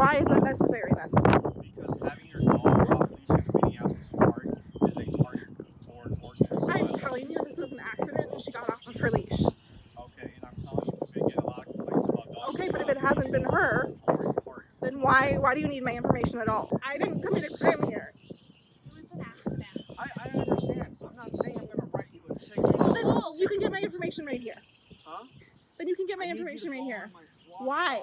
Why is that necessary then? Because having your dog off leash in a Minneapolis park is a park board ordinance. I'm telling you, this was an accident and she got off of her leash. Okay, and I'm telling you, we get a lot of complaints about dogs. Okay, but if it hasn't been her, then why do you need my information at all? I didn't commit a crime here. It was an accident. I understand. I'm not saying I'm going to write you a ticket. Then you can get my information right here. Huh? Then you can get my information right here. Why?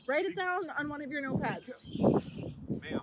Write it down on one of your notepads. Ma'am,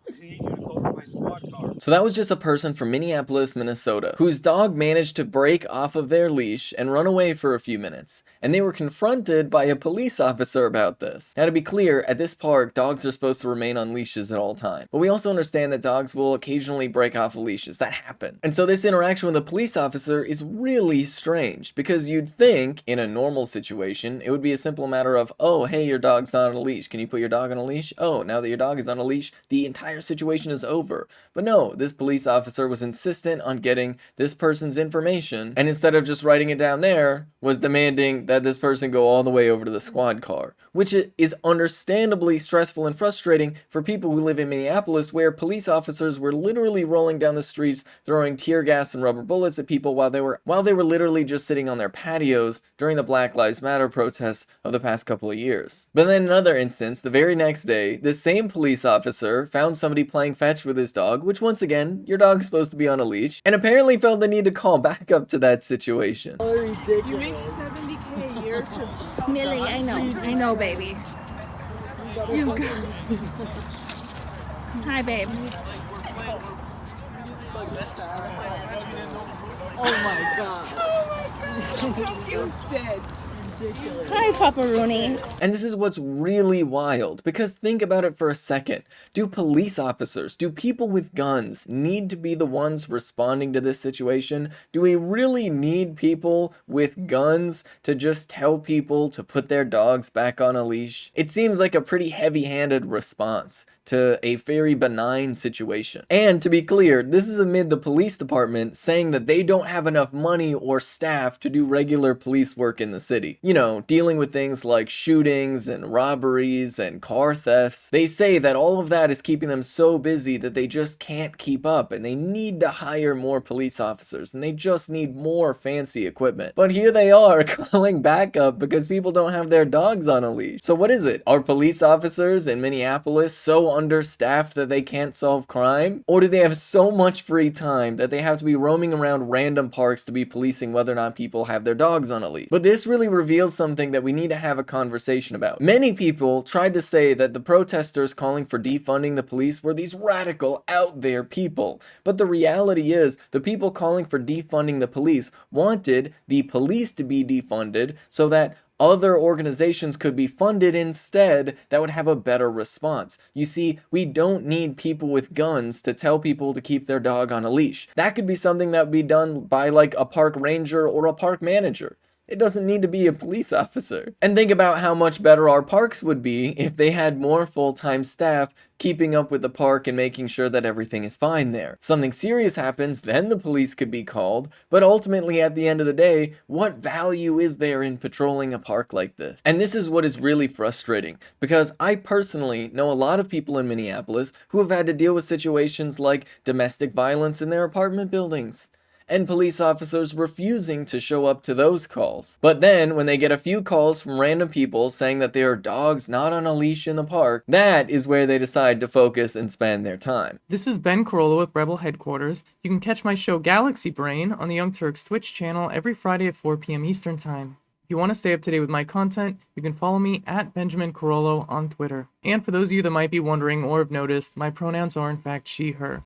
I need you to go to my squad car. So that was just a person from Minneapolis, Minnesota, whose dog managed to break off of their leash and run away for a few minutes. And they were confronted by a police officer about this. Now, to be clear, at this park, dogs are supposed to remain on leashes at all times. But we also understand that dogs will occasionally break off of leashes. That happens. And so this interaction with a police officer is really strange, because you'd think, in a normal situation, it would be a simple matter of, oh, hey, your dog's not on a leash. Can you put your dog on a leash? Oh, now that your dog is on a leash, the entire situation is over. But no, this police officer was insistent on getting this person's information, and instead of just writing it down there, was demanding that this person go all the way over to the squad car, which is understandably stressful and frustrating for people who live in Minneapolis, where police officers were literally rolling down the streets throwing tear gas and rubber bullets at people while they were literally just sitting on their patios during the Black Lives Matter protests of the past couple of years. But then in another instance, the very next day, this same police officer found somebody playing fetch with his dog, which once again, your dog's supposed to be on a leash, and apparently felt the need to call back up to that situation. You make $70K a year to Millie, I know, baby. You go. Hi, babe. Oh my god. You said ridiculous. Hi, Papa Rooney. And this is what's really wild, because think about it for a second. Do police officers, do people with guns need to be the ones responding to this situation? Do we really need people with guns to just tell people to put their dogs back on a leash? It seems like a pretty heavy-handed response to a very benign situation. And to be clear, this is amid the police department saying that they don't have enough money or staff to do regular police work in the city. You know, dealing with things like shootings and robberies and car thefts. They say that all of that is keeping them so busy that they just can't keep up, and they need to hire more police officers, and they just need more fancy equipment. But here they are calling backup because people don't have their dogs on a leash. So what is it? Are police officers in Minneapolis so understaffed that they can't solve crime? Or do they have so much free time that they have to be roaming around random parks to be policing whether or not people have their dogs on a leash? But this really reveals something that we need to have a conversation about. Many people tried to say that the protesters calling for defunding the police were these radical, out there people. But the reality is, the people calling for defunding the police wanted the police to be defunded so that other organizations could be funded instead that would have a better response. You see, we don't need people with guns to tell people to keep their dog on a leash. That could be something that would be done by like a park ranger or a park manager. It doesn't need to be a police officer. And think about how much better our parks would be if they had more full-time staff keeping up with the park and making sure that everything is fine there. Something serious happens, then the police could be called, but ultimately at the end of the day, what value is there in patrolling a park like this? And this is what is really frustrating, because I personally know a lot of people in Minneapolis who have had to deal with situations like domestic violence in their apartment buildings, and police officers refusing to show up to those calls. But then, when they get a few calls from random people saying that there are dogs not on a leash in the park, that is where they decide to focus and spend their time. This is Ben Carollo with Rebel Headquarters. You can catch my show Galaxy Brain on the Young Turks Twitch channel every Friday at 4 p.m. Eastern Time. If you want to stay up to date with my content, you can follow me at Benjamin Carollo on Twitter. And for those of you that might be wondering or have noticed, my pronouns are in fact she, her.